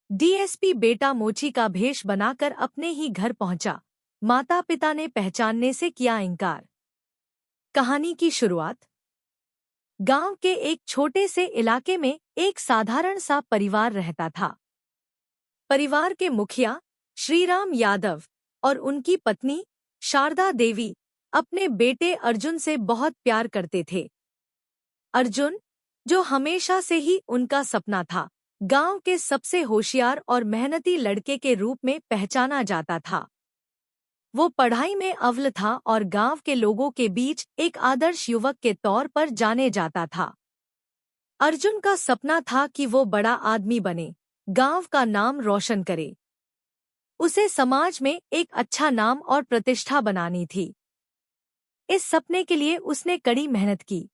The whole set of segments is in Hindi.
डीएसपी बेटा मोची का भेष बनाकर अपने ही घर पहुंचा। माता पिता ने पहचानने से किया इनकार। कहानी की शुरुआत। गांव के एक छोटे से इलाके में एक साधारण सा परिवार रहता था। परिवार के मुखिया श्रीराम यादव और उनकी पत्नी शारदा देवी अपने बेटे अर्जुन से बहुत प्यार करते थे। अर्जुन, जो हमेशा से ही उनका सपना था, गांव के सबसे होशियार और मेहनती लड़के के रूप में पहचाना जाता था। वो पढ़ाई में अव्वल था और गांव के लोगों के बीच एक आदर्श युवक के तौर पर जाने जाता था। अर्जुन का सपना था कि वो बड़ा आदमी बने, गांव का नाम रोशन करे। उसे समाज में एक अच्छा नाम और प्रतिष्ठा बनानी थी। इस सपने के लिए उसने कड़ी मेहनत की।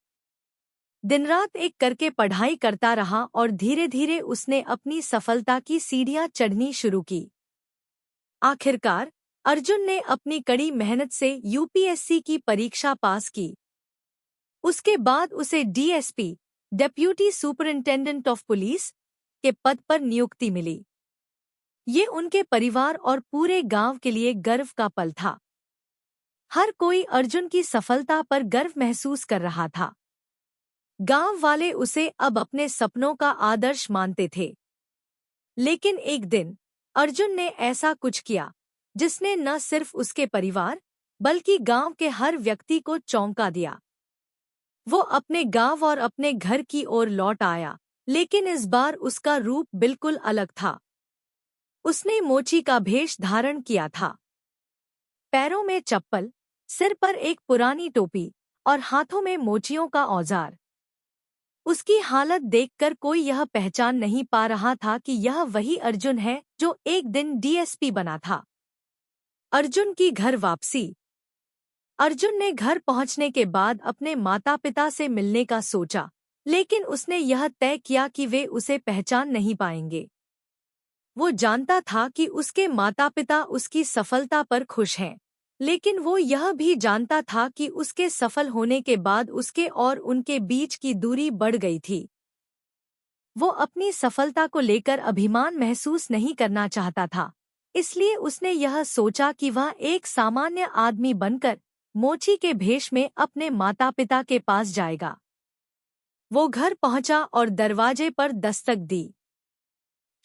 दिन रात एक करके पढ़ाई करता रहा और धीरे धीरे उसने अपनी सफलता की सीढ़ियां चढ़नी शुरू की। आखिरकार अर्जुन ने अपनी कड़ी मेहनत से यूपीएससी की परीक्षा पास की। उसके बाद उसे DSP, deputy superintendent of police के पद पर नियुक्ति मिली। ये उनके परिवार और पूरे गांव के लिए गर्व का पल था। हर कोई अर्जुन की सफलता पर गर्व महसूस कर रहा था। गांव वाले उसे अब अपने सपनों का आदर्श मानते थे। लेकिन एक दिन अर्जुन ने ऐसा कुछ किया जिसने न सिर्फ उसके परिवार बल्कि गांव के हर व्यक्ति को चौंका दिया। वो अपने गांव और अपने घर की ओर लौट आया, लेकिन इस बार उसका रूप बिल्कुल अलग था। उसने मोची का भेष धारण किया था। पैरों में चप्पल, सिर पर एक पुरानी टोपी और हाथों में मोचियों का औजार। उसकी हालत देखकर कोई यह पहचान नहीं पा रहा था कि यह वही अर्जुन है जो एक दिन डीएसपी बना था। अर्जुन की घर वापसी। अर्जुन ने घर पहुंचने के बाद अपने माता पिता से मिलने का सोचा, लेकिन उसने यह तय किया कि वे उसे पहचान नहीं पाएंगे। वो जानता था कि उसके माता पिता उसकी सफलता पर खुश हैं, लेकिन वो यह भी जानता था कि उसके सफल होने के बाद उसके और उनके बीच की दूरी बढ़ गई थी। वो अपनी सफलता को लेकर अभिमान महसूस नहीं करना चाहता था, इसलिए उसने यह सोचा कि वह एक सामान्य आदमी बनकर मोची के भेष में अपने माता पिता के पास जाएगा। वो घर पहुंचा और दरवाजे पर दस्तक दी।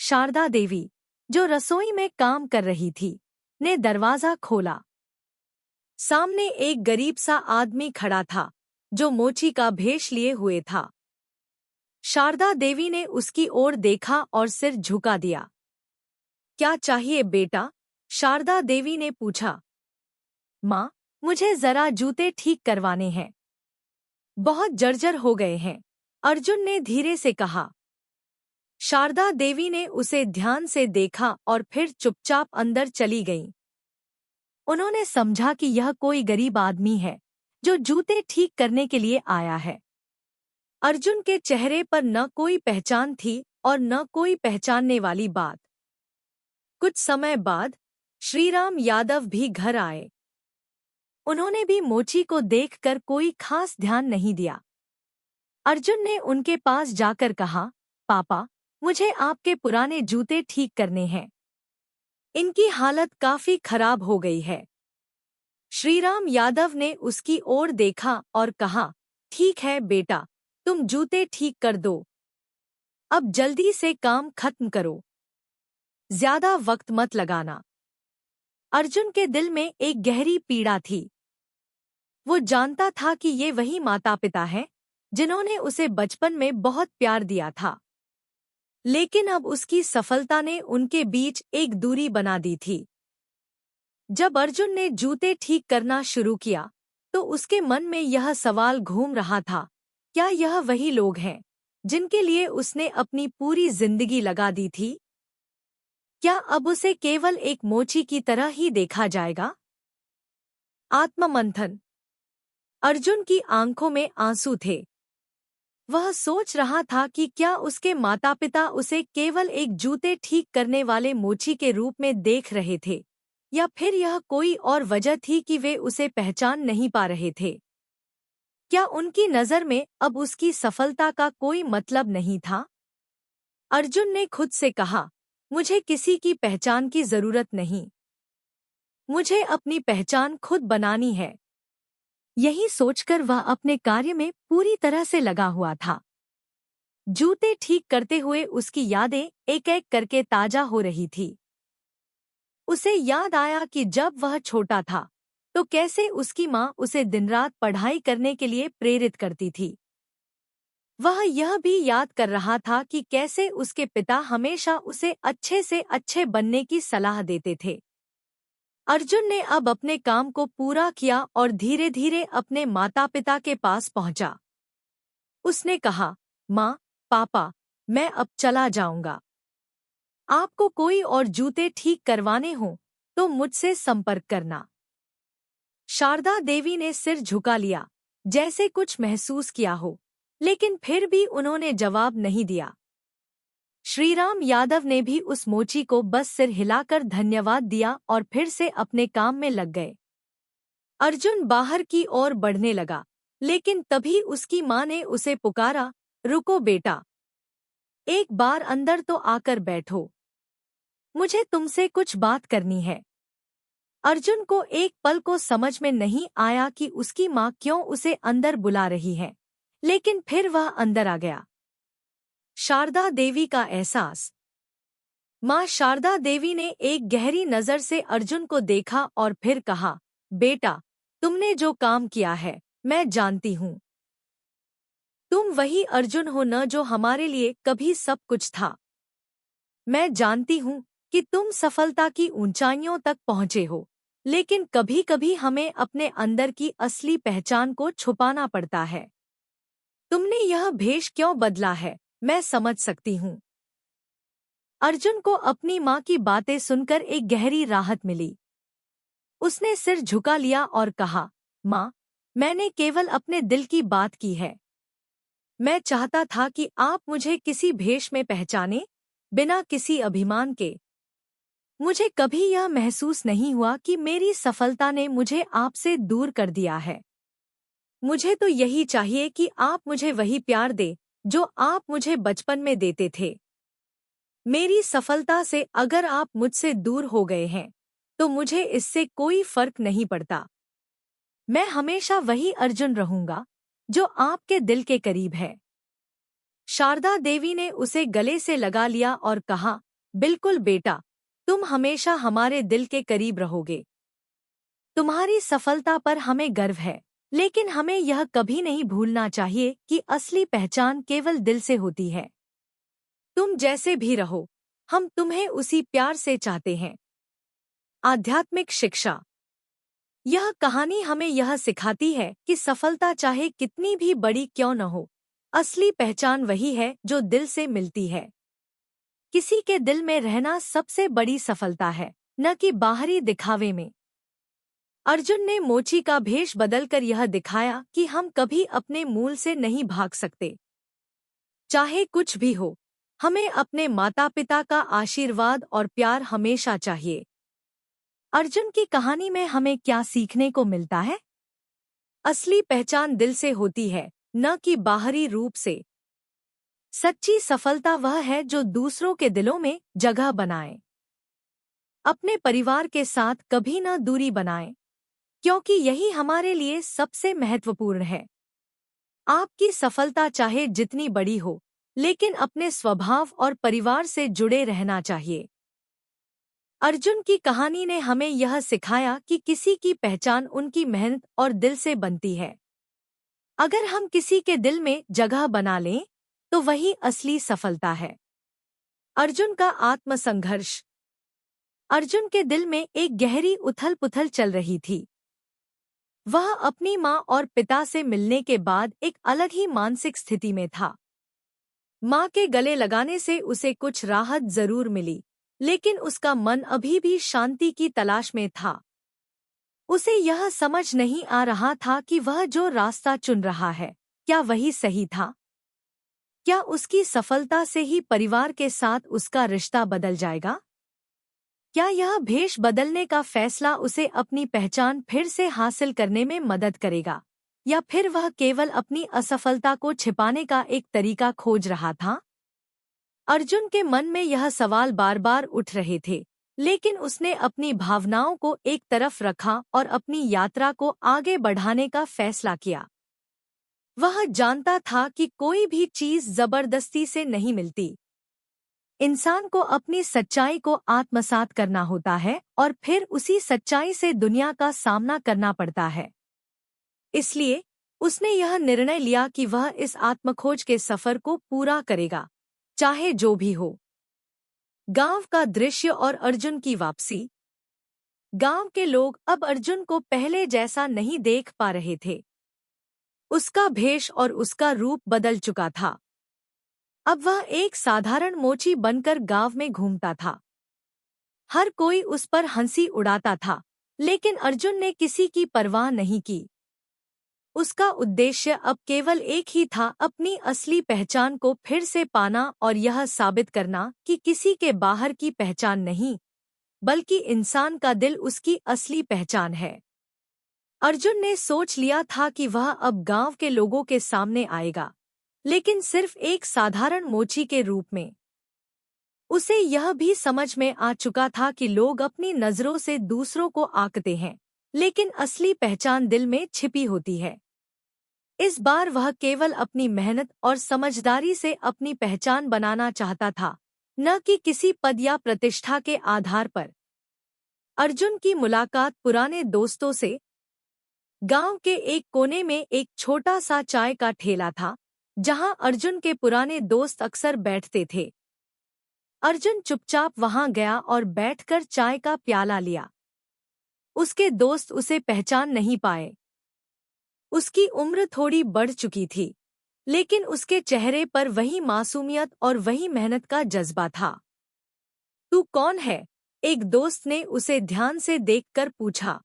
शारदा देवी, जो रसोई में काम कर रही थी, ने दरवाजा खोला। सामने एक गरीब सा आदमी खड़ा था जो मोची का भेष लिए हुए था। शारदा देवी ने उसकी ओर देखा और सिर झुका दिया। क्या चाहिए बेटा? शारदा देवी ने पूछा। माँ, मुझे जरा जूते ठीक करवाने हैं, बहुत जर्जर हो गए हैं, अर्जुन ने धीरे से कहा। शारदा देवी ने उसे ध्यान से देखा और फिर चुपचाप अंदर चली गईं। उन्होंने समझा कि यह कोई गरीब आदमी है जो जूते ठीक करने के लिए आया है। अर्जुन के चेहरे पर न कोई पहचान थी और न कोई पहचानने वाली बात। कुछ समय बाद श्रीराम यादव भी घर आए। उन्होंने भी मोची को देखकर कोई खास ध्यान नहीं दिया। अर्जुन ने उनके पास जाकर कहा, पापा, मुझे आपके पुराने जूते ठीक करने हैं। इनकी हालत काफी खराब हो गई है। श्रीराम यादव ने उसकी ओर देखा और कहा, ठीक है बेटा, तुम जूते ठीक कर दो। अब जल्दी से काम खत्म करो, ज्यादा वक्त मत लगाना। अर्जुन के दिल में एक गहरी पीड़ा थी। वो जानता था कि ये वही माता पिता हैं जिन्होंने उसे बचपन में बहुत प्यार दिया था, लेकिन अब उसकी सफलता ने उनके बीच एक दूरी बना दी थी। जब अर्जुन ने जूते ठीक करना शुरू किया तो उसके मन में यह सवाल घूम रहा था, क्या यह वही लोग हैं जिनके लिए उसने अपनी पूरी जिंदगी लगा दी थी? क्या अब उसे केवल एक मोची की तरह ही देखा जाएगा? आत्ममंथन। अर्जुन की आंखों में आंसू थे। वह सोच रहा था कि क्या उसके माता पिता उसे केवल एक जूते ठीक करने वाले मोची के रूप में देख रहे थे, या फिर यह कोई और वजह थी कि वे उसे पहचान नहीं पा रहे थे। क्या उनकी नज़र में अब उसकी सफलता का कोई मतलब नहीं था? अर्जुन ने खुद से कहा, मुझे किसी की पहचान की जरूरत नहीं। मुझे अपनी पहचान खुद बनानी है। यही सोचकर वह अपने कार्य में पूरी तरह से लगा हुआ था। जूते ठीक करते हुए उसकी यादें एक एक करके ताजा हो रही थी। उसे याद आया कि जब वह छोटा था तो कैसे उसकी माँ उसे दिनरात पढ़ाई करने के लिए प्रेरित करती थी। वह यह भी याद कर रहा था कि कैसे उसके पिता हमेशा उसे अच्छे से अच्छे बनने की सलाह देते थे। अर्जुन ने अब अपने काम को पूरा किया और धीरे धीरे अपने माता पिता के पास पहुंचा। उसने कहा, माँ, पापा, मैं अब चला जाऊंगा। आपको कोई और जूते ठीक करवाने हो तो मुझसे संपर्क करना। शारदा देवी ने सिर झुका लिया, जैसे कुछ महसूस किया हो, लेकिन फिर भी उन्होंने जवाब नहीं दिया। श्रीराम यादव ने भी उस मोची को बस सिर हिलाकर धन्यवाद दिया और फिर से अपने काम में लग गए। अर्जुन बाहर की ओर बढ़ने लगा, लेकिन तभी उसकी माँ ने उसे पुकारा, रुको बेटा, एक बार अंदर तो आकर बैठो, मुझे तुमसे कुछ बात करनी है। अर्जुन को एक पल को समझ में नहीं आया कि उसकी माँ क्यों उसे अंदर बुला रही है, लेकिन फिर वह अंदर आ गया। शारदा देवी का एहसास। माँ शारदा देवी ने एक गहरी नजर से अर्जुन को देखा और फिर कहा, बेटा, तुमने जो काम किया है मैं जानती हूँ। तुम वही अर्जुन हो न जो हमारे लिए कभी सब कुछ था। मैं जानती हूँ कि तुम सफलता की ऊंचाइयों तक पहुँचे हो, लेकिन कभी कभी हमें अपने अंदर की असली पहचान को छुपाना पड़ता है। तुमने यह भेष क्यों बदला है, मैं समझ सकती हूँ। अर्जुन को अपनी माँ की बातें सुनकर एक गहरी राहत मिली। उसने सिर झुका लिया और कहा, माँ, मैंने केवल अपने दिल की बात की है। मैं चाहता था कि आप मुझे किसी भेष में पहचाने, बिना किसी अभिमान के। मुझे कभी यह महसूस नहीं हुआ कि मेरी सफलता ने मुझे आपसे दूर कर दिया है। मुझे तो यही चाहिए कि आप मुझे वही प्यार दे जो आप मुझे बचपन में देते थे। मेरी सफलता से अगर आप मुझसे दूर हो गए हैं तो मुझे इससे कोई फर्क नहीं पड़ता। मैं हमेशा वही अर्जुन रहूंगा जो आपके दिल के करीब है। शारदा देवी ने उसे गले से लगा लिया और कहा, बिल्कुल बेटा, तुम हमेशा हमारे दिल के करीब रहोगे। तुम्हारी सफलता पर हमें गर्व है, लेकिन हमें यह कभी नहीं भूलना चाहिए कि असली पहचान केवल दिल से होती है। तुम जैसे भी रहो, हम तुम्हें उसी प्यार से चाहते हैं। आध्यात्मिक शिक्षा। यह कहानी हमें यह सिखाती है कि सफलता चाहे कितनी भी बड़ी क्यों न हो, असली पहचान वही है जो दिल से मिलती है। किसी के दिल में रहना सबसे बड़ी सफलता है, न कि बाहरी दिखावे में। अर्जुन ने मोची का भेष बदलकर यह दिखाया कि हम कभी अपने मूल से नहीं भाग सकते। चाहे कुछ भी हो, हमें अपने माता पिता का आशीर्वाद और प्यार हमेशा चाहिए। अर्जुन की कहानी में हमें क्या सीखने को मिलता है? असली पहचान दिल से होती है, न कि बाहरी रूप से। सच्ची सफलता वह है जो दूसरों के दिलों में जगह बनाए। अपने परिवार के साथ कभी न दूरी बनाए, क्योंकि यही हमारे लिए सबसे महत्वपूर्ण है। आपकी सफलता चाहे जितनी बड़ी हो, लेकिन अपने स्वभाव और परिवार से जुड़े रहना चाहिए। अर्जुन की कहानी ने हमें यह सिखाया कि किसी की पहचान उनकी मेहनत और दिल से बनती है। अगर हम किसी के दिल में जगह बना लें, तो वही असली सफलता है। अर्जुन का आत्मसंघर्ष। अर्जुन के दिल में एक गहरी उथल-पुथल चल रही थी। वह अपनी माँ और पिता से मिलने के बाद एक अलग ही मानसिक स्थिति में था। माँ के गले लगाने से उसे कुछ राहत जरूर मिली, लेकिन उसका मन अभी भी शांति की तलाश में था। उसे यह समझ नहीं आ रहा था कि वह जो रास्ता चुन रहा है, क्या वही सही था? क्या उसकी सफलता से ही परिवार के साथ उसका रिश्ता बदल जाएगा? क्या यह भेष बदलने का फैसला उसे अपनी पहचान फिर से हासिल करने में मदद करेगा, या फिर वह केवल अपनी असफलता को छिपाने का एक तरीका खोज रहा था? अर्जुन के मन में यह सवाल बार बार उठ रहे थे, लेकिन उसने अपनी भावनाओं को एक तरफ रखा और अपनी यात्रा को आगे बढ़ाने का फैसला किया। वह जानता था कि कोई भी चीज जबरदस्ती से नहीं मिलती। इंसान को अपनी सच्चाई को आत्मसात करना होता है और फिर उसी सच्चाई से दुनिया का सामना करना पड़ता है। इसलिए उसने यह निर्णय लिया कि वह इस आत्मखोज के सफर को पूरा करेगा, चाहे जो भी हो। गांव का दृश्य और अर्जुन की वापसी। गांव के लोग अब अर्जुन को पहले जैसा नहीं देख पा रहे थे। उसका भेष और उसका रूप बदल चुका था। अब वह एक साधारण मोची बनकर गांव में घूमता था। हर कोई उस पर हंसी उड़ाता था, लेकिन अर्जुन ने किसी की परवाह नहीं की। उसका उद्देश्य अब केवल एक ही था, अपनी असली पहचान को फिर से पाना और यह साबित करना कि किसी के बाहर की पहचान नहीं, बल्कि इंसान का दिल उसकी असली पहचान है। अर्जुन ने सोच लिया था कि वह अब गांव के लोगों के सामने आएगा, लेकिन सिर्फ एक साधारण मोची के रूप में। उसे यह भी समझ में आ चुका था कि लोग अपनी नजरों से दूसरों को आंकते हैं, लेकिन असली पहचान दिल में छिपी होती है। इस बार वह केवल अपनी मेहनत और समझदारी से अपनी पहचान बनाना चाहता था, न कि किसी पद या प्रतिष्ठा के आधार पर। अर्जुन की मुलाकात पुराने दोस्तों से। गांव के एक कोने में एक छोटा सा चाय का ठेला था, जहां अर्जुन के पुराने दोस्त अक्सर बैठते थे। अर्जुन चुपचाप वहां गया और बैठकर चाय का प्याला लिया। उसके दोस्त उसे पहचान नहीं पाए। उसकी उम्र थोड़ी बढ़ चुकी थी, लेकिन उसके चेहरे पर वही मासूमियत और वही मेहनत का जज्बा था। तू कौन है? एक दोस्त ने उसे ध्यान से देखकर पूछा।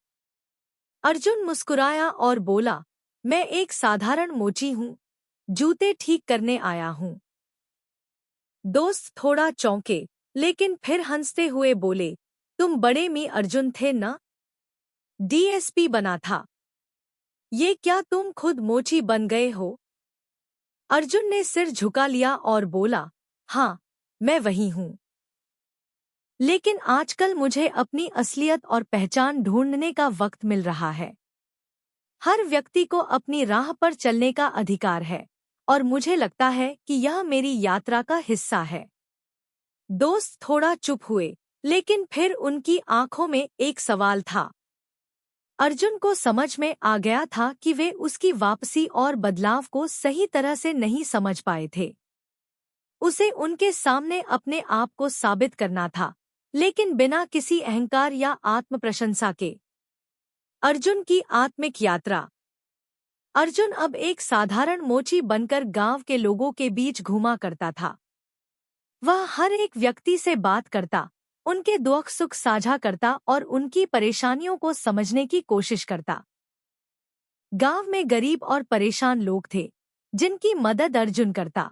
अर्जुन मुस्कुराया और बोला, मैं एक साधारण मोची हूँ, जूते ठीक करने आया हूँ। दोस्त थोड़ा चौंके, लेकिन फिर हंसते हुए बोले, तुम बड़े मी अर्जुन थे न? डीएसपी बना था। ये क्या तुम खुद मोची बन गए हो? अर्जुन ने सिर झुका लिया और बोला, हाँ, मैं वही हूँ। लेकिन आजकल मुझे अपनी असलियत और पहचान ढूंढने का वक्त मिल रहा है। हर व्यक्ति को अपनी राह पर चलने का अधिकार है, और मुझे लगता है कि यह मेरी यात्रा का हिस्सा है। दोस्त थोड़ा चुप हुए, लेकिन फिर उनकी आंखों में एक सवाल था। अर्जुन को समझ में आ गया था कि वे उसकी वापसी और बदलाव को सही तरह से नहीं समझ पाए थे। उसे उनके सामने अपने आप को साबित करना था, लेकिन बिना किसी अहंकार या आत्मप्रशंसा के। अर्जुन की आत्मिक यात्रा। अर्जुन अब एक साधारण मोची बनकर गांव के लोगों के बीच घूमा करता था। वह हर एक व्यक्ति से बात करता, उनके दुख सुख साझा करता और उनकी परेशानियों को समझने की कोशिश करता। गांव में गरीब और परेशान लोग थे, जिनकी मदद अर्जुन करता।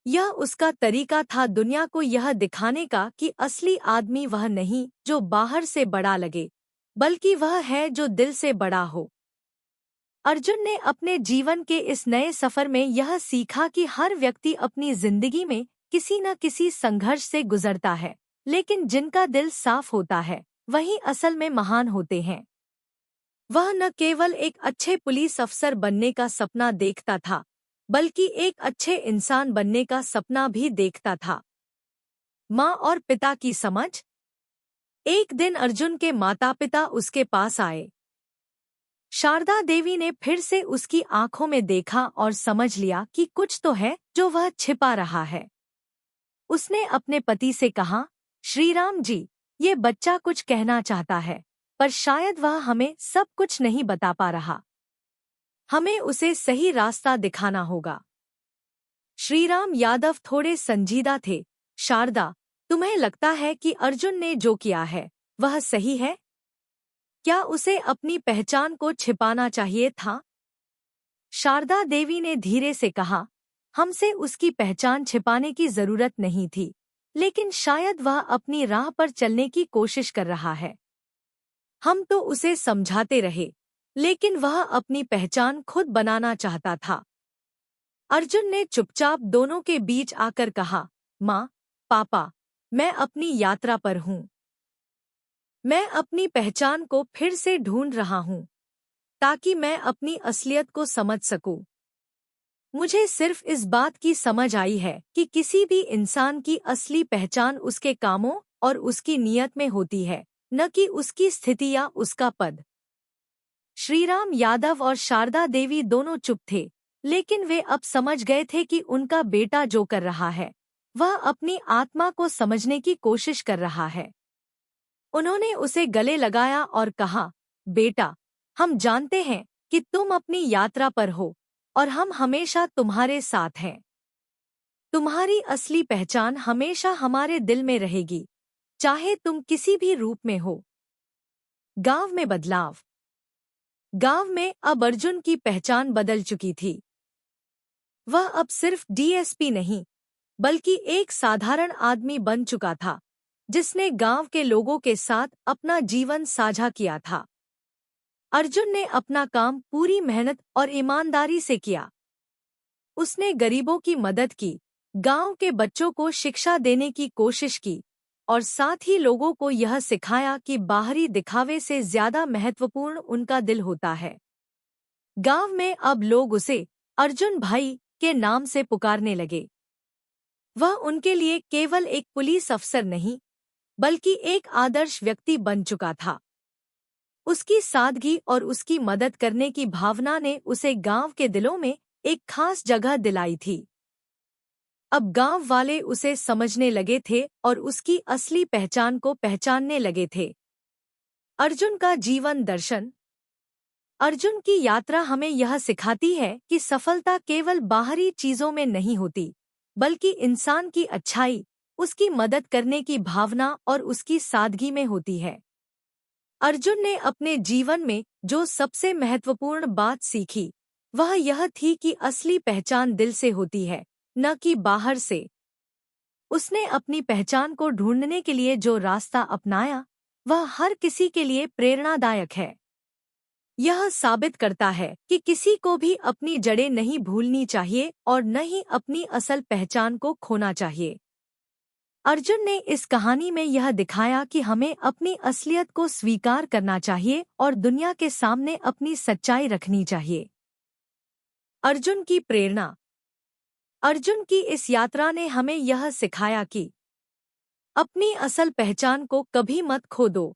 यह उसका तरीका था दुनिया को यह दिखाने का कि असली आदमी वह नहीं जो बाहर से बड़ा लगे, बल्कि वह है जो दिल से बड़ा हो। अर्जुन ने अपने जीवन के इस नए सफर में यह सीखा कि हर व्यक्ति अपनी जिंदगी में किसी न किसी संघर्ष से गुजरता है, लेकिन जिनका दिल साफ होता है, वही असल में महान होते हैं। वह न केवल एक अच्छे पुलिस अफसर बनने का सपना देखता था, बल्कि एक अच्छे इंसान बनने का सपना भी देखता था। माँ और पिता की समझ। एक दिन अर्जुन के माता पिता उसके पास आए। शारदा देवी ने फिर से उसकी आंखों में देखा और समझ लिया कि कुछ तो है जो वह छिपा रहा है। उसने अपने पति से कहा, श्रीराम जी, ये बच्चा कुछ कहना चाहता है, पर शायद वह हमें सब कुछ नहीं बता पा रहा। हमें उसे सही रास्ता दिखाना होगा। श्रीराम यादव थोड़े संजीदा थे। शारदा, तुम्हें लगता है कि अर्जुन ने जो किया है वह सही है? क्या उसे अपनी पहचान को छिपाना चाहिए था? शारदा देवी ने धीरे से कहा, हमसे उसकी पहचान छिपाने की जरूरत नहीं थी, लेकिन शायद वह अपनी राह पर चलने की कोशिश कर रहा है। हम तो उसे समझाते रहे, लेकिन वह अपनी पहचान खुद बनाना चाहता था। अर्जुन ने चुपचाप दोनों के बीच आकर कहा, माँ, पापा, मैं अपनी यात्रा पर हूँ। मैं अपनी पहचान को फिर से ढूंढ रहा हूँ, ताकि मैं अपनी असलियत को समझ सकूं। मुझे सिर्फ इस बात की समझ आई है कि किसी भी इंसान की असली पहचान उसके कामों और उसकी नीयत में होती है, न कि उसकी स्थिति या उसका पद। श्रीराम यादव और शारदा देवी दोनों चुप थे, लेकिन वे अब समझ गए थे कि उनका बेटा जो कर रहा है, वह अपनी आत्मा को समझने की कोशिश कर रहा है। उन्होंने उसे गले लगाया और कहा, बेटा, हम जानते हैं कि तुम अपनी यात्रा पर हो और हम हमेशा तुम्हारे साथ हैं। तुम्हारी असली पहचान हमेशा हमारे दिल में रहेगी, चाहे तुम किसी भी रूप में हो। गांव में बदलाव। गांव में अब अर्जुन की पहचान बदल चुकी थी। वह अब सिर्फ डीएसपी नहीं, बल्कि एक साधारण आदमी बन चुका था, जिसने गांव के लोगों के साथ अपना जीवन साझा किया था। अर्जुन ने अपना काम पूरी मेहनत और ईमानदारी से किया। उसने गरीबों की मदद की, गांव के बच्चों को शिक्षा देने की कोशिश की और साथ ही लोगों को यह सिखाया कि बाहरी दिखावे से ज्यादा महत्वपूर्ण उनका दिल होता है। गांव में अब लोग उसे अर्जुन भाई के नाम से पुकारने लगे। वह उनके लिए केवल एक पुलिस अफसर नहीं, बल्कि एक आदर्श व्यक्ति बन चुका था। उसकी सादगी और उसकी मदद करने की भावना ने उसे गांव के दिलों में एक खास जगह दिलाई थी। अब गांव वाले उसे समझने लगे थे और उसकी असली पहचान को पहचानने लगे थे। अर्जुन का जीवन दर्शन। अर्जुन की यात्रा हमें यह सिखाती है कि सफलता केवल बाहरी चीजों में नहीं होती, बल्कि इंसान की अच्छाई, उसकी मदद करने की भावना और उसकी सादगी में होती है। अर्जुन ने अपने जीवन में जो सबसे महत्वपूर्ण बात सीखी, वह यह थी कि असली पहचान दिल से होती है, न कि बाहर से। उसने अपनी पहचान को ढूंढने के लिए जो रास्ता अपनाया, वह हर किसी के लिए प्रेरणादायक है। यह साबित करता है कि किसी को भी अपनी जड़ें नहीं भूलनी चाहिए और न ही अपनी असल पहचान को खोना चाहिए। अर्जुन ने इस कहानी में यह दिखाया कि हमें अपनी असलियत को स्वीकार करना चाहिए और दुनिया के सामने अपनी सच्चाई रखनी चाहिए। अर्जुन की प्रेरणा। अर्जुन की इस यात्रा ने हमें यह सिखाया कि अपनी असल पहचान को कभी मत खो दो।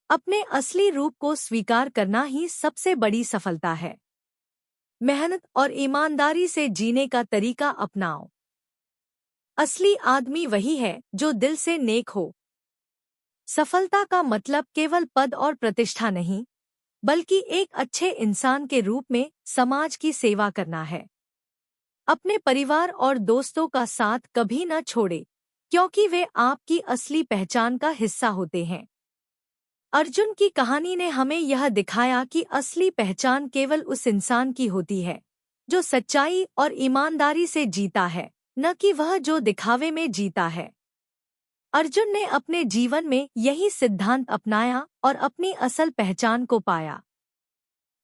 अपने असली रूप को स्वीकार करना ही सबसे बड़ी सफलता है। मेहनत और ईमानदारी से जीने का तरीका अपनाओ। असली आदमी वही है जो दिल से नेक हो। सफलता का मतलब केवल पद और प्रतिष्ठा नहीं, बल्कि एक अच्छे इंसान के रूप में समाज की सेवा करना है। अपने परिवार और दोस्तों का साथ कभी न छोड़े, क्योंकि वे आपकी असली पहचान का हिस्सा होते हैं। अर्जुन की कहानी ने हमें यह दिखाया कि असली पहचान केवल उस इंसान की होती है जो सच्चाई और ईमानदारी से जीता है, न कि वह जो दिखावे में जीता है। अर्जुन ने अपने जीवन में यही सिद्धांत अपनाया और अपनी असल पहचान को पाया।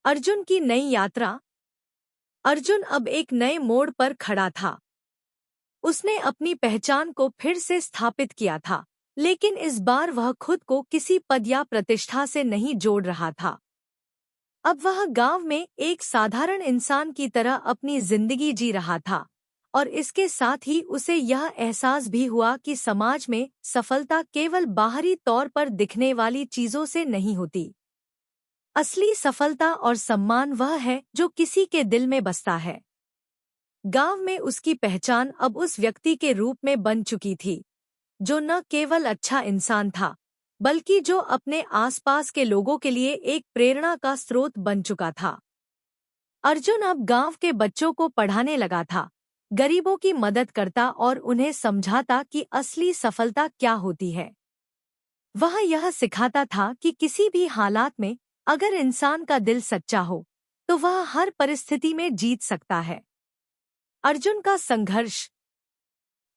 अर्जुन की नई यात्रा। अर्जुन अब एक नए मोड़ पर खड़ा था। उसने अपनी पहचान को फिर से स्थापित किया था, लेकिन इस बार वह खुद को किसी पद या प्रतिष्ठा से नहीं जोड़ रहा था। अब वह गांव में एक साधारण इंसान की तरह अपनी जिंदगी जी रहा था और इसके साथ ही उसे यह एहसास भी हुआ कि समाज में सफलता केवल बाहरी तौर पर दिखने वाली चीजों से नहीं होती। असली सफलता और सम्मान वह है जो किसी के दिल में बसता है। गांव में उसकी पहचान अब उस व्यक्ति के रूप में बन चुकी थी, जो न केवल अच्छा इंसान था, बल्कि जो अपने आसपास के लोगों के लिए एक प्रेरणा का स्रोत बन चुका था। अर्जुन अब गांव के बच्चों को पढ़ाने लगा था, गरीबों की मदद करता और उन्हें समझाता कि असली सफलता क्या होती है। वह यह सिखाता था कि किसी भी हालात में अगर इंसान का दिल सच्चा हो, तो वह हर परिस्थिति में जीत सकता है। अर्जुन का संघर्ष।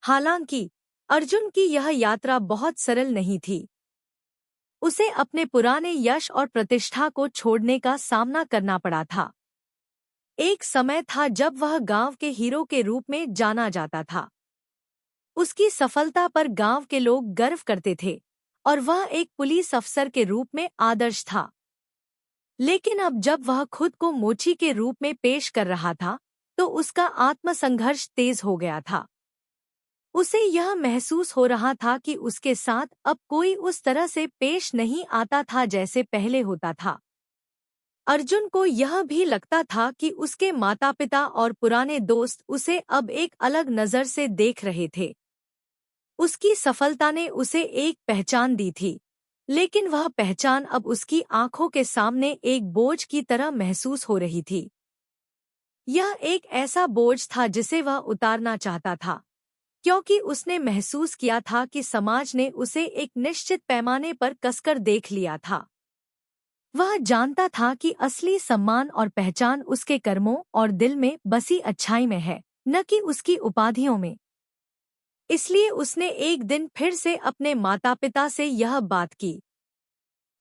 हालांकि अर्जुन की यह यात्रा बहुत सरल नहीं थी। उसे अपने पुराने यश और प्रतिष्ठा को छोड़ने का सामना करना पड़ा था। एक समय था जब वह गांव के हीरो के रूप में जाना जाता था। उसकी सफलता पर गांव के लोग गर्व करते थे और वह एक पुलिस अफसर के रूप में आदर्श था। लेकिन अब जब वह खुद को मोची के रूप में पेश कर रहा था, तो उसका आत्मसंघर्ष तेज हो गया था। उसे यह महसूस हो रहा था कि उसके साथ अब कोई उस तरह से पेश नहीं आता था जैसे पहले होता था। अर्जुन को यह भी लगता था कि उसके माता-पिता और पुराने दोस्त उसे अब एक अलग नज़र से देख रहे थे। उसकी सफलता ने उसे एक पहचान दी थी, लेकिन वह पहचान अब उसकी आंखों के सामने एक बोझ की तरह महसूस हो रही थी। यह एक ऐसा बोझ था जिसे वह उतारना चाहता था, क्योंकि उसने महसूस किया था कि समाज ने उसे एक निश्चित पैमाने पर कसकर देख लिया था। वह जानता था कि असली सम्मान और पहचान उसके कर्मों और दिल में बसी अच्छाई में है, न कि उसकी उपाधियों में। इसलिए उसने एक दिन फिर से अपने माता-पिता से यह बात की।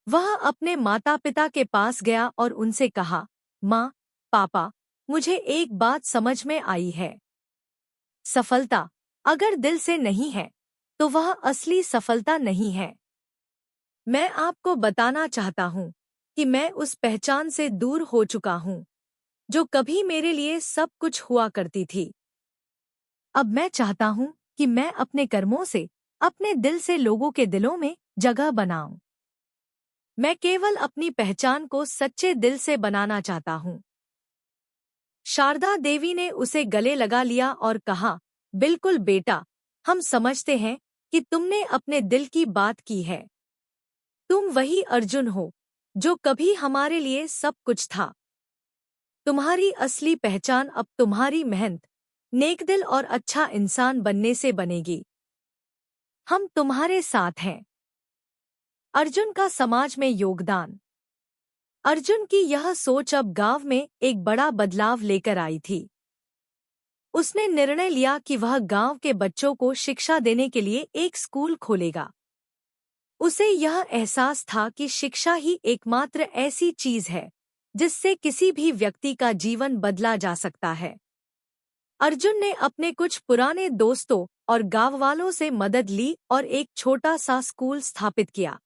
वह अपने माता-पिता के पास गया और उनसे कहा, माँ, पापा, मुझे एक बात समझ में आई है। सफलता अगर दिल से नहीं है, तो वह असली सफलता नहीं है। मैं आपको बताना चाहता हूँ कि मैं उस पहचान से दूर हो चुका हूँ, जो कभी मेरे लिए सब कुछ हुआ करती थी। अब मैं चाहता हूँ कि मैं अपने कर्मों से, अपने दिल से लोगों के दिलों में जगह बनाऊं। मैं केवल अपनी पहचान को सच्चे दिल से बनाना चाहता हूँ। शारदा देवी ने उसे गले लगा लिया और कहा, बिल्कुल बेटा, हम समझते हैं कि तुमने अपने दिल की बात की है। तुम वही अर्जुन हो, जो कभी हमारे लिए सब कुछ था। तुम्हारी असली पहचान अब तुम्हारी मेहनत, नेकदिल और अच्छा इंसान बनने से बनेगी। हम तुम्हारे साथ हैं। अर्जुन का समाज में योगदान। अर्जुन की यह सोच अब गांव में एक बड़ा बदलाव लेकर आई थी। उसने निर्णय लिया कि वह गांव के बच्चों को शिक्षा देने के लिए एक स्कूल खोलेगा। उसे यह एहसास था कि शिक्षा ही एकमात्र ऐसी चीज है जिससे किसी भी व्यक्ति का जीवन बदला जा सकता है। अर्जुन ने अपने कुछ पुराने दोस्तों और गांव वालों से मदद ली और एक छोटा सा स्कूल स्थापित किया।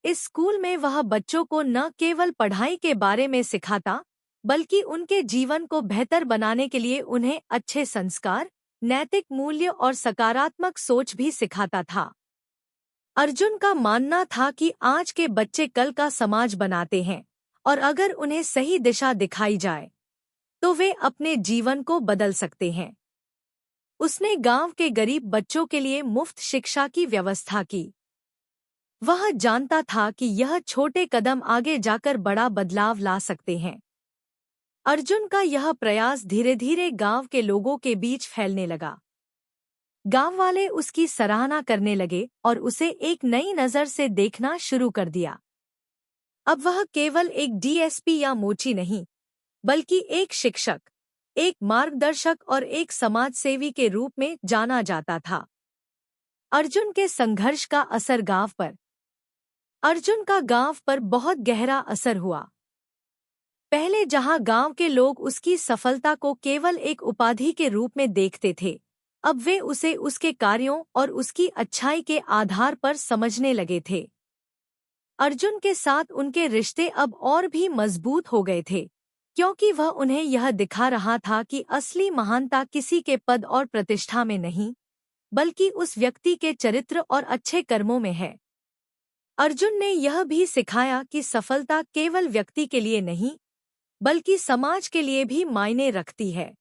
इस स्कूल में वह बच्चों को न केवल पढ़ाई के बारे में सिखाता, बल्कि उनके जीवन को बेहतर बनाने के लिए उन्हें अच्छे संस्कार, नैतिक मूल्य और सकारात्मक सोच भी सिखाता था। अर्जुन का मानना था कि आज के बच्चे कल का समाज बनाते हैं, और अगर उन्हें सही दिशा दिखाई जाए, तो वे अपने जीवन को बदल सकते हैं। उसने गांव के गरीब बच्चों के लिए मुफ्त शिक्षा की व्यवस्था की। वह जानता था कि यह छोटे कदम आगे जाकर बड़ा बदलाव ला सकते हैं। अर्जुन का यह प्रयास धीरे धीरे गांव के लोगों के बीच फैलने लगा। गांव वाले उसकी सराहना करने लगे और उसे एक नई नज़र से देखना शुरू कर दिया। अब वह केवल एक डीएसपी या मोची नहीं, बल्कि एक शिक्षक, एक मार्गदर्शक और एक समाजसेवी के रूप में जाना जाता था। अर्जुन के संघर्ष का असर गांव पर। अर्जुन का गांव पर बहुत गहरा असर हुआ। पहले जहां गांव के लोग उसकी सफलता को केवल एक उपाधि के रूप में देखते थे, अब वे उसे उसके कार्यों और उसकी अच्छाई के आधार पर समझने लगे थे। अर्जुन के साथ उनके रिश्ते अब और भी मजबूत हो गए थे, क्योंकि वह उन्हें यह दिखा रहा था कि असली महानता किसी के पद और प्रतिष्ठा में नहीं, बल्कि उस व्यक्ति के चरित्र और अच्छे कर्मों में है। अर्जुन ने यह भी सिखाया कि सफलता केवल व्यक्ति के लिए नहीं, बल्कि समाज के लिए भी मायने रखती है।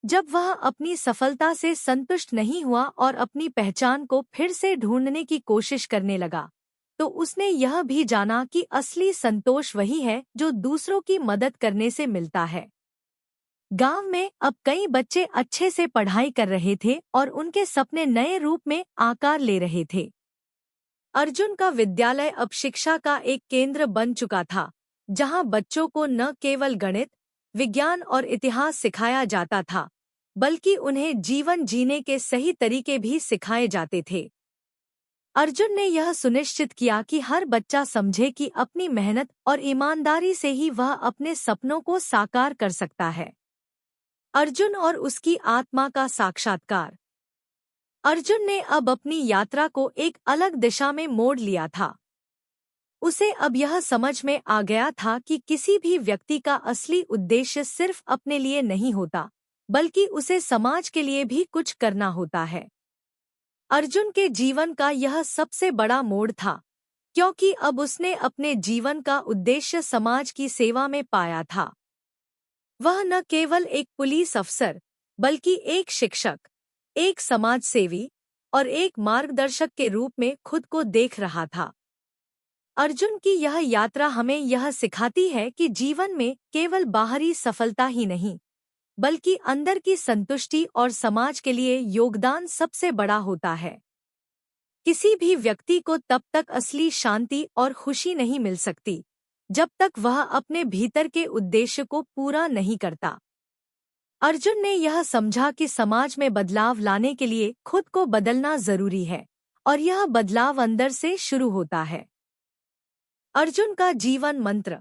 जब वह अपनी सफलता से संतुष्ट नहीं हुआ और अपनी पहचान को फिर से ढूंढने की कोशिश करने लगा, तो उसने यह भी जाना कि असली संतोष वही है जो दूसरों की मदद करने से मिलता है। गांव में अब कई बच्चे अच्छे से पढ़ाई कर रहे थे और उनके सपने नए रूप में आकार ले रहे थे। अर्जुन का विद्यालय अब शिक्षा का एक केंद्र बन चुका था, जहां बच्चों को न केवल गणित, विज्ञान और इतिहास सिखाया जाता था, बल्कि उन्हें जीवन जीने के सही तरीके भी सिखाए जाते थे। अर्जुन ने यह सुनिश्चित किया कि हर बच्चा समझे कि अपनी मेहनत और ईमानदारी से ही वह अपने सपनों को साकार कर सकता है। अर्जुन और उसकी आत्मा का साक्षात्कार। अर्जुन ने अब अपनी यात्रा को एक अलग दिशा में मोड़ लिया था। उसे अब यह समझ में आ गया था कि किसी भी व्यक्ति का असली उद्देश्य सिर्फ अपने लिए नहीं होता, बल्कि उसे समाज के लिए भी कुछ करना होता है। अर्जुन के जीवन का यह सबसे बड़ा मोड़ था, क्योंकि अब उसने अपने जीवन का उद्देश्य समाज की सेवा में पाया था। वह न केवल एक पुलिस अफसर, बल्कि एक शिक्षक, एक समाज सेवी और एक मार्गदर्शक के रूप में खुद को देख रहा था। अर्जुन की यह यात्रा हमें यह सिखाती है कि जीवन में केवल बाहरी सफलता ही नहीं, बल्कि अंदर की संतुष्टि और समाज के लिए योगदान सबसे बड़ा होता है। किसी भी व्यक्ति को तब तक असली शांति और खुशी नहीं मिल सकती, जब तक वह अपने भीतर के उद्देश्य को पूरा नहीं करता। अर्जुन ने यह समझा कि समाज में बदलाव लाने के लिए खुद को बदलना जरूरी है, और यह बदलाव अंदर से शुरू होता है। अर्जुन का जीवन मंत्र।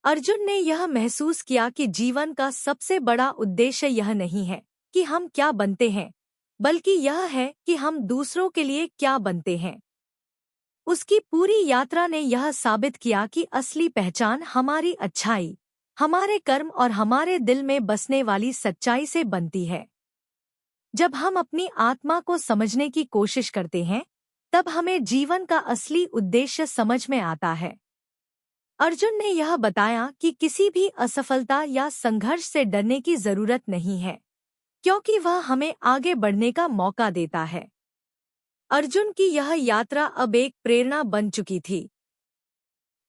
अर्जुन ने यह महसूस किया कि जीवन का सबसे बड़ा उद्देश्य यह नहीं है कि हम क्या बनते हैं, बल्कि यह है कि हम दूसरों के लिए क्या बनते हैं। उसकी पूरी यात्रा ने यह साबित किया कि असली पहचान हमारी अच्छाई, हमारे कर्म और हमारे दिल में बसने वाली सच्चाई से बनती है। जब हम अपनी आत्मा को समझने की कोशिश करते हैं, तब हमें जीवन का असली उद्देश्य समझ में आता है। अर्जुन ने यह बताया कि किसी भी असफलता या संघर्ष से डरने की जरूरत नहीं है, क्योंकि वह हमें आगे बढ़ने का मौका देता है। अर्जुन की यह यात्रा अब एक प्रेरणा बन चुकी थी।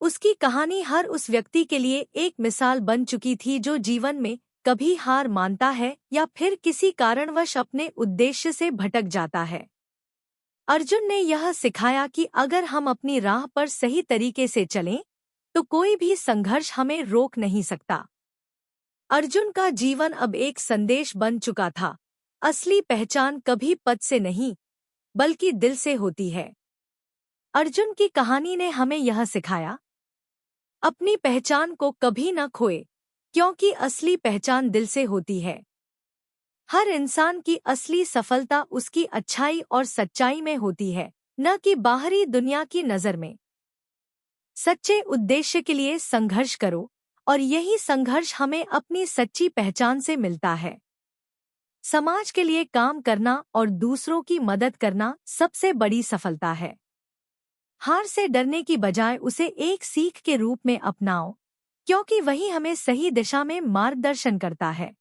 उसकी कहानी हर उस व्यक्ति के लिए एक मिसाल बन चुकी थी जो जीवन में कभी हार मानता है या फिर किसी कारणवश अपने उद्देश्य से भटक जाता है। अर्जुन ने यह सिखाया कि अगर हम अपनी राह पर सही तरीके से चलें, तो कोई भी संघर्ष हमें रोक नहीं सकता। अर्जुन का जीवन अब एक संदेश बन चुका था। असली पहचान कभी पद से नहीं, बल्कि दिल से होती है। अर्जुन की कहानी ने हमें यह सिखाया, अपनी पहचान को कभी न खोए, क्योंकि असली पहचान दिल से होती है। हर इंसान की असली सफलता उसकी अच्छाई और सच्चाई में होती है, न कि बाहरी दुनिया की नज़र में। सच्चे उद्देश्य के लिए संघर्ष करो, और यही संघर्ष हमें अपनी सच्ची पहचान से मिलता है। समाज के लिए काम करना और दूसरों की मदद करना सबसे बड़ी सफलता है। हार से डरने की बजाय उसे एक सीख के रूप में अपनाओ, क्योंकि वही हमें सही दिशा में मार्गदर्शन करता है।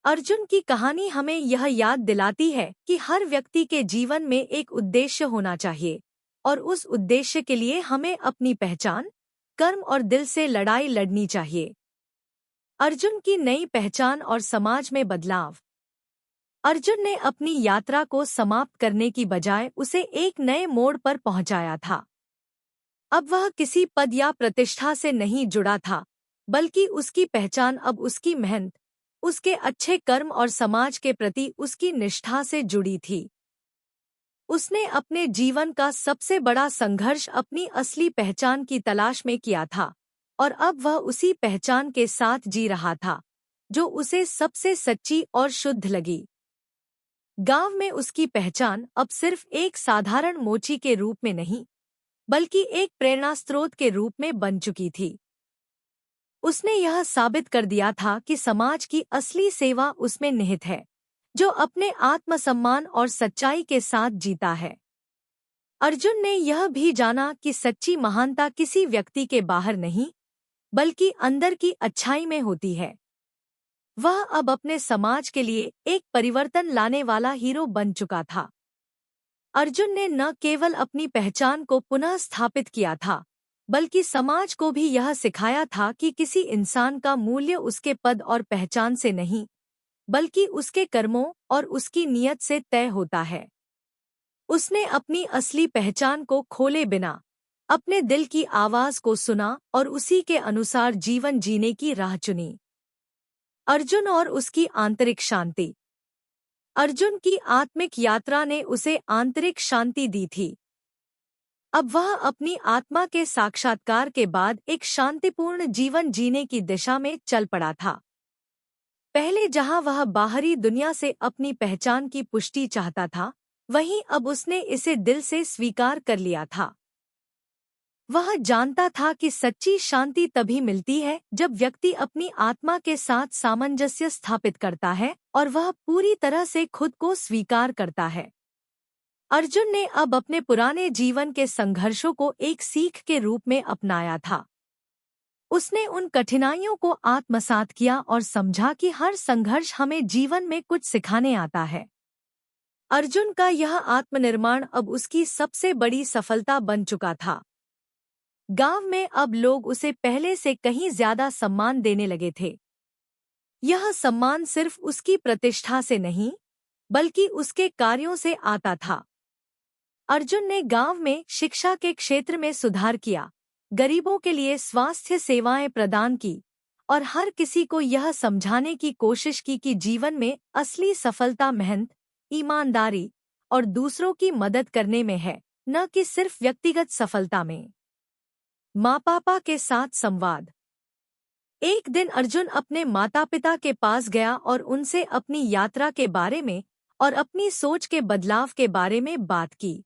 अर्जुन की कहानी हमें यह याद दिलाती है कि हर व्यक्ति के जीवन में एक उद्देश्य होना चाहिए, और उस उद्देश्य के लिए हमें अपनी पहचान, कर्म और दिल से लड़ाई लड़नी चाहिए। अर्जुन की नई पहचान और समाज में बदलाव। अर्जुन ने अपनी यात्रा को समाप्त करने की बजाय उसे एक नए मोड़ पर पहुंचाया था। अब वह किसी पद या प्रतिष्ठा से नहीं जुड़ा था, बल्कि उसकी पहचान अब उसकी मेहनत, उसके अच्छे कर्म और समाज के प्रति उसकी निष्ठा से जुड़ी थी। उसने अपने जीवन का सबसे बड़ा संघर्ष अपनी असली पहचान की तलाश में किया था, और अब वह उसी पहचान के साथ जी रहा था, जो उसे सबसे सच्ची और शुद्ध लगी। गांव में उसकी पहचान अब सिर्फ एक साधारण मोची के रूप में नहीं, बल्कि एक प्रेरणा स्रोत के रूप में बन चुकी थी। उसने यह साबित कर दिया था कि समाज की असली सेवा उसमें निहित है, जो अपने आत्मसम्मान और सच्चाई के साथ जीता है। अर्जुन ने यह भी जाना कि सच्ची महानता किसी व्यक्ति के बाहर नहीं, बल्कि अंदर की अच्छाई में होती है। वह अब अपने समाज के लिए एक परिवर्तन लाने वाला हीरो बन चुका था। अर्जुन ने न केवल अपनी पहचान को पुनः स्थापित किया था, बल्कि समाज को भी यह सिखाया था कि किसी इंसान का मूल्य उसके पद और पहचान से नहीं, बल्कि उसके कर्मों और उसकी नीयत से तय होता है। उसने अपनी असली पहचान को खोले बिना अपने दिल की आवाज को सुना और उसी के अनुसार जीवन जीने की राह चुनी। अर्जुन और उसकी आंतरिक शांति। अर्जुन की आत्मिक यात्रा ने उसे आंतरिक शांति दी थी। अब वह अपनी आत्मा के साक्षात्कार के बाद एक शांतिपूर्ण जीवन जीने की दिशा में चल पड़ा था। पहले जहां वह बाहरी दुनिया से अपनी पहचान की पुष्टि चाहता था, वहीं अब उसने इसे दिल से स्वीकार कर लिया था। वह जानता था कि सच्ची शांति तभी मिलती है जब व्यक्ति अपनी आत्मा के साथ सामंजस्य स्थापित करता है और वह पूरी तरह से खुद को स्वीकार करता है। अर्जुन ने अब अपने पुराने जीवन के संघर्षों को एक सीख के रूप में अपनाया था। उसने उन कठिनाइयों को आत्मसात किया और समझा कि हर संघर्ष हमें जीवन में कुछ सिखाने आता है। अर्जुन का यह आत्मनिर्माण अब उसकी सबसे बड़ी सफलता बन चुका था। गांव में अब लोग उसे पहले से कहीं ज्यादा सम्मान देने लगे थे। यह सम्मान सिर्फ उसकी प्रतिष्ठा से नहीं, बल्कि उसके कार्यों से आता था। अर्जुन ने गांव में शिक्षा के क्षेत्र में सुधार किया, गरीबों के लिए स्वास्थ्य सेवाएं प्रदान की और हर किसी को यह समझाने की कोशिश की कि जीवन में असली सफलता मेहनत, ईमानदारी और दूसरों की मदद करने में है, न कि सिर्फ व्यक्तिगत सफलता में। माँ पापा के साथ संवाद। एक दिन अर्जुन अपने माता पिता के पास गया और उनसे अपनी यात्रा के बारे में और अपनी सोच के बदलाव के बारे में बात की।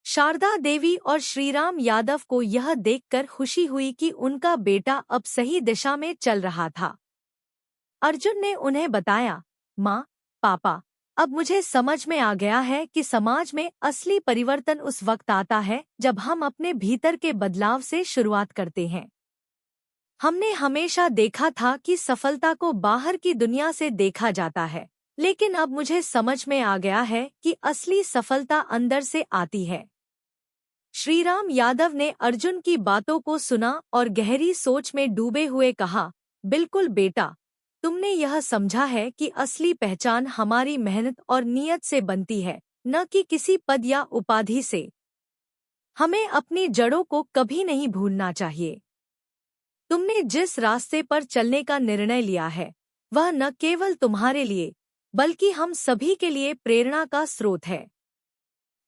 शारदा देवी और श्रीराम यादव को यह देखकर खुशी हुई कि उनका बेटा अब सही दिशा में चल रहा था। अर्जुन ने उन्हें बताया, माँ, पापा, अब मुझे समझ में आ गया है कि समाज में असली परिवर्तन उस वक्त आता है जब हम अपने भीतर के बदलाव से शुरुआत करते हैं। हमने हमेशा देखा था कि सफलता को बाहर की दुनिया से देखा जाता है, लेकिन अब मुझे समझ में आ गया है कि असली सफलता अंदर से आती है। श्रीराम यादव ने अर्जुन की बातों को सुना और गहरी सोच में डूबे हुए कहा, बिल्कुल बेटा, तुमने यह समझा है कि असली पहचान हमारी मेहनत और नियत से बनती है, न कि किसी पद या उपाधि से। हमें अपनी जड़ों को कभी नहीं भूलना चाहिए। तुमने जिस रास्ते पर चलने का निर्णय लिया है, वह न केवल तुम्हारे लिए, बल्कि हम सभी के लिए प्रेरणा का स्रोत है।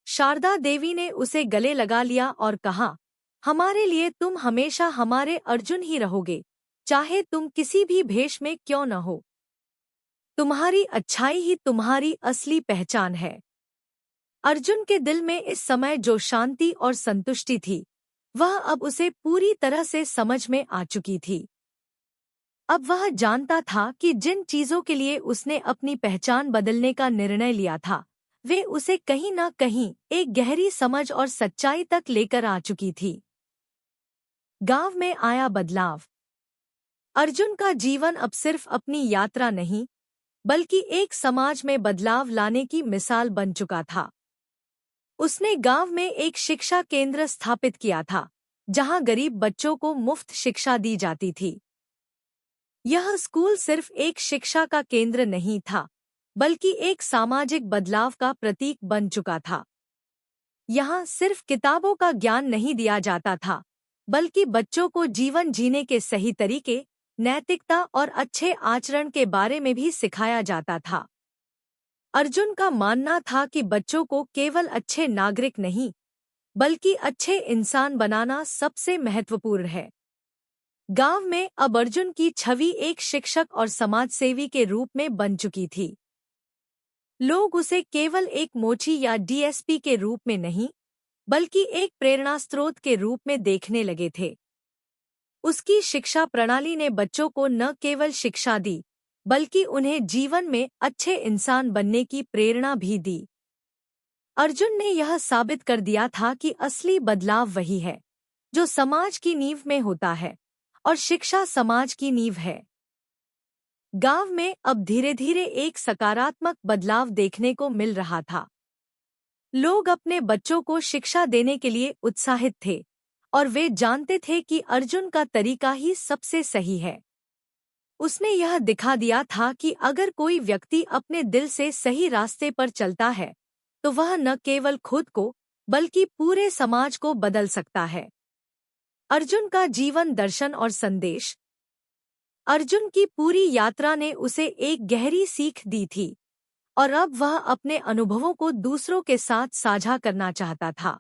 शारदा देवी ने उसे गले लगा लिया और कहा, हमारे लिए तुम हमेशा हमारे अर्जुन ही रहोगे, चाहे तुम किसी भी भेष में क्यों न हो। तुम्हारी अच्छाई ही तुम्हारी असली पहचान है। अर्जुन के दिल में इस समय जो शांति और संतुष्टि थी, वह अब उसे पूरी तरह से समझ में आ चुकी थी। अब वह जानता था कि जिन चीजों के लिए उसने अपनी पहचान बदलने का निर्णय लिया था, वे उसे कहीं न कहीं एक गहरी समझ और सच्चाई तक लेकर आ चुकी थी। गांव में आया बदलाव। अर्जुन का जीवन अब सिर्फ अपनी यात्रा नहीं, बल्कि एक समाज में बदलाव लाने की मिसाल बन चुका था। उसने गांव में एक शिक्षा केंद्र स्थापित किया था, जहां गरीब बच्चों को मुफ्त शिक्षा दी जाती थी। यह स्कूल सिर्फ एक शिक्षा का केंद्र नहीं था, बल्कि एक सामाजिक बदलाव का प्रतीक बन चुका था। यहाँ सिर्फ किताबों का ज्ञान नहीं दिया जाता था, बल्कि बच्चों को जीवन जीने के सही तरीके, नैतिकता और अच्छे आचरण के बारे में भी सिखाया जाता था। अर्जुन का मानना था कि बच्चों को केवल अच्छे नागरिक नहीं, बल्कि अच्छे इंसान बनाना सबसे महत्वपूर्ण है। गांव में अब अर्जुन की छवि एक शिक्षक और समाजसेवी के रूप में बन चुकी थी। लोग उसे केवल एक मोची या डीएसपी के रूप में नहीं, बल्कि एक प्रेरणा स्रोत के रूप में देखने लगे थे। उसकी शिक्षा प्रणाली ने बच्चों को न केवल शिक्षा दी, बल्कि उन्हें जीवन में अच्छे इंसान बनने की प्रेरणा भी दी। अर्जुन ने यह साबित कर दिया था कि असली बदलाव वही है, जो समाज की नींव में होता है, और शिक्षा समाज की नींव है। गांव में अब धीरे धीरे एक सकारात्मक बदलाव देखने को मिल रहा था। लोग अपने बच्चों को शिक्षा देने के लिए उत्साहित थे, और वे जानते थे कि अर्जुन का तरीका ही सबसे सही है। उसने यह दिखा दिया था कि अगर कोई व्यक्ति अपने दिल से सही रास्ते पर चलता है, तो वह न केवल खुद को, बल्कि पूरे समाज को बदल सकता है। अर्जुन का जीवन दर्शन और संदेश। अर्जुन की पूरी यात्रा ने उसे एक गहरी सीख दी थी, और अब वह अपने अनुभवों को दूसरों के साथ साझा करना चाहता था।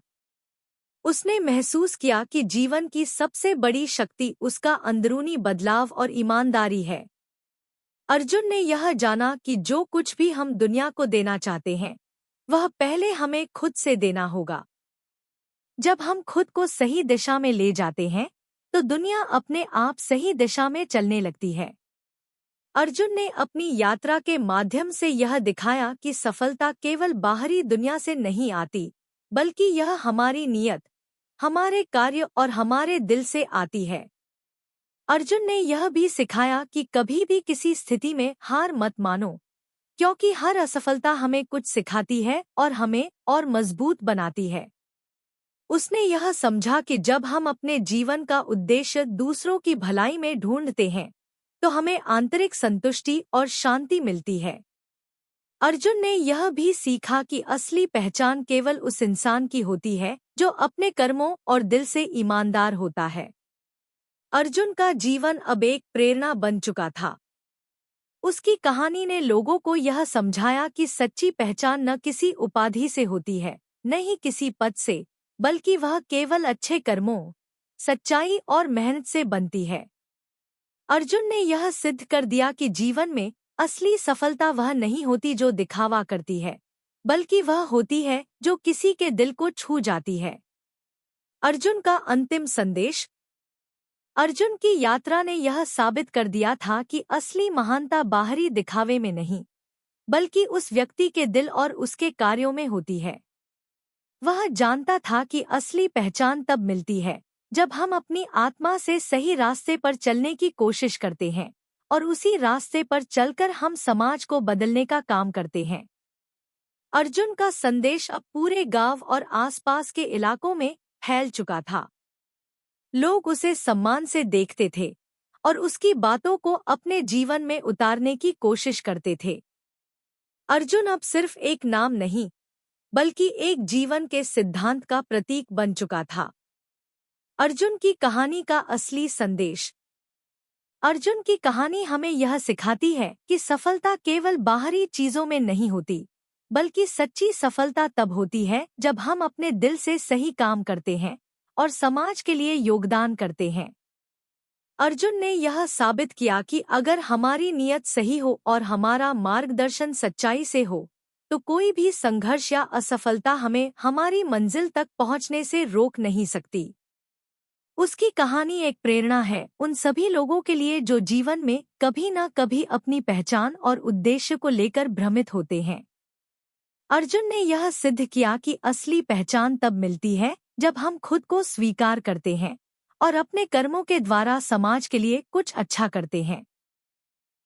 उसने महसूस किया कि जीवन की सबसे बड़ी शक्ति उसका अंदरूनी बदलाव और ईमानदारी है। अर्जुन ने यह जाना कि जो कुछ भी हम दुनिया को देना चाहते हैं, वह पहले हमें खुद से देना होगा। जब हम खुद को सही दिशा में ले जाते हैं, तो दुनिया अपने आप सही दिशा में चलने लगती है। अर्जुन ने अपनी यात्रा के माध्यम से यह दिखाया कि सफलता केवल बाहरी दुनिया से नहीं आती, बल्कि यह हमारी नियत, हमारे कार्य और हमारे दिल से आती है। अर्जुन ने यह भी सिखाया कि कभी भी किसी स्थिति में हार मत मानो, क्योंकि हर असफलता हमें कुछ सिखाती है और हमें और मजबूत बनाती है। उसने यह समझा कि जब हम अपने जीवन का उद्देश्य दूसरों की भलाई में ढूंढते हैं, तो हमें आंतरिक संतुष्टि और शांति मिलती है। अर्जुन ने यह भी सीखा कि असली पहचान केवल उस इंसान की होती है जो अपने कर्मों और दिल से ईमानदार होता है। अर्जुन का जीवन अब एक प्रेरणा बन चुका था। उसकी कहानी ने लोगों को यह समझाया कि सच्ची पहचान न किसी उपाधि से होती है, न ही किसी पद से, बल्कि वह केवल अच्छे कर्मों, सच्चाई और मेहनत से बनती है। अर्जुन ने यह सिद्ध कर दिया कि जीवन में असली सफलता वह नहीं होती जो दिखावा करती है, बल्कि वह होती है जो किसी के दिल को छू जाती है। अर्जुन का अंतिम संदेश। अर्जुन की यात्रा ने यह साबित कर दिया था कि असली महानता बाहरी दिखावे में नहीं, बल्कि उस व्यक्ति के दिल और उसके कार्यों में होती है। वह जानता था कि असली पहचान तब मिलती है जब हम अपनी आत्मा से सही रास्ते पर चलने की कोशिश करते हैं और उसी रास्ते पर चलकर हम समाज को बदलने का काम करते हैं। अर्जुन का संदेश अब पूरे गांव और आसपास के इलाकों में फैल चुका था। लोग उसे सम्मान से देखते थे और उसकी बातों को अपने जीवन में उतारने की कोशिश करते थे। अर्जुन अब सिर्फ एक नाम नहीं, बल्कि एक जीवन के सिद्धांत का प्रतीक बन चुका था। अर्जुन की कहानी का असली संदेश। अर्जुन की कहानी हमें यह सिखाती है कि सफलता केवल बाहरी चीजों में नहीं होती, बल्कि सच्ची सफलता तब होती है जब हम अपने दिल से सही काम करते हैं और समाज के लिए योगदान करते हैं। अर्जुन ने यह साबित किया कि अगर हमारी नीयत सही हो और हमारा मार्गदर्शन सच्चाई से हो, तो कोई भी संघर्ष या असफलता हमें हमारी मंजिल तक पहुंचने से रोक नहीं सकती। उसकी कहानी एक प्रेरणा है उन सभी लोगों के लिए जो जीवन में कभी न कभी अपनी पहचान और उद्देश्य को लेकर भ्रमित होते हैं। अर्जुन ने यह सिद्ध किया कि असली पहचान तब मिलती है जब हम खुद को स्वीकार करते हैं और अपने कर्मों के द्वारा समाज के लिए कुछ अच्छा करते हैं।